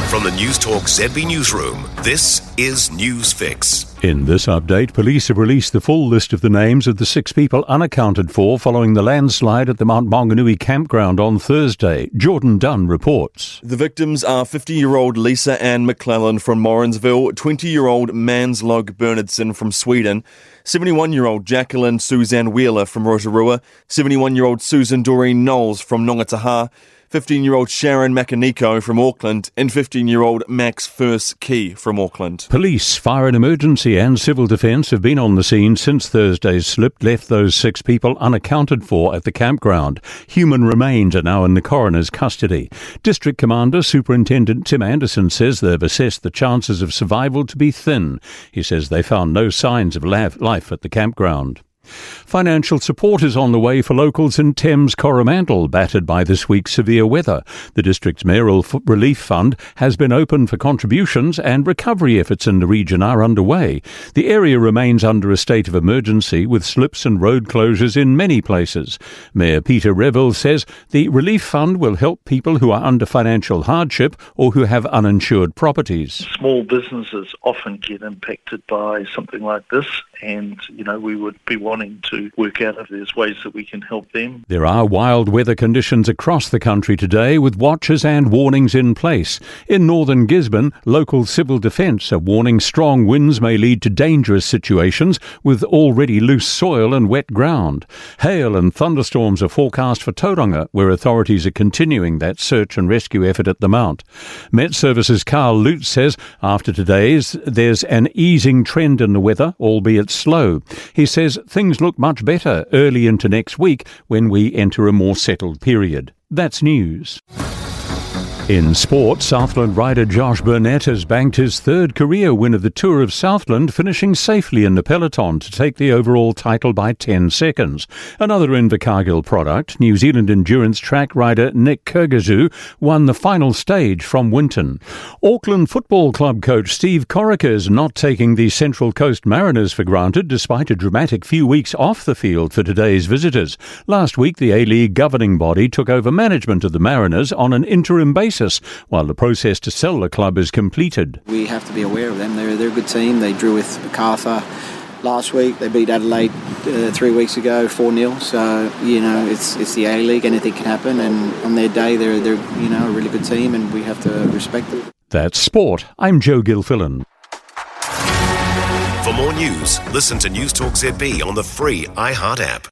From the Newstalk ZB newsroom, this is News Fix. In this update, police have released the full list of the names of the 6 people unaccounted for following the landslide at the Mount Maunganui campground on Thursday. Jordan Dunn reports. The victims are 50-year-old Lisa Ann McClellan from Morrinsville, 20-year-old Manslog Bernardson from Sweden, 71-year-old Jacqueline Suzanne Wheeler from Rotorua, 71-year-old Susan Doreen Knowles from Nongataha, 15-year-old Sharon Makaniko from Auckland, and 15-year-old Max First Key from Auckland. Police, fire and emergency and civil defence have been on the scene since Thursday's slip left those 6 people unaccounted for at the campground. Human remains are now in the coroner's custody. District Commander Superintendent Tim Anderson says they've assessed the chances of survival to be thin. He says they found no signs of life at the campground. Financial support is on the way for locals in Thames Coromandel, battered by this week's severe weather. The district's mayoral relief fund has been open for contributions and recovery efforts in the region are underway. The area remains under a state of emergency with slips and road closures in many places. Mayor Peter Revel says the relief fund will help people who are under financial hardship or who have uninsured properties. Small businesses often get impacted by something like this, and we would be wanting to work out if there's ways that we can help them. There are wild weather conditions across the country today with watches and warnings in place. In northern Gisborne, local civil defence are warning strong winds may lead to dangerous situations with already loose soil and wet ground. Hail and thunderstorms are forecast for Tauranga, where authorities are continuing that search and rescue effort at the Mount. Met Services Carl Lutz says after today's there's an easing trend in the weather, albeit slow. He says things look much better early into next week when we enter a more settled period. That's news. In sport, Southland rider Josh Burnett has banked his 3rd career win of the Tour of Southland, finishing safely in the peloton to take the overall title by 10 seconds. Another Invercargill product, New Zealand endurance track rider Nick Kyrgyzou, won the final stage from Winton. Auckland Football Club coach Steve Corica is not taking the Central Coast Mariners for granted despite a dramatic few weeks off the field for today's visitors. Last week, the A-League governing body took over management of the Mariners on an interim basis, while the process to sell the club is completed. We have to be aware of them. They're a good team. They drew with MacArthur last week. They beat Adelaide 3 weeks ago 4-0. So it's the A-League. Anything can happen. And on their day, they're a really good team, and we have to respect them. That's sport. I'm Joe Gilfillan. For more news, listen to Newstalk ZB on the free iHeart app.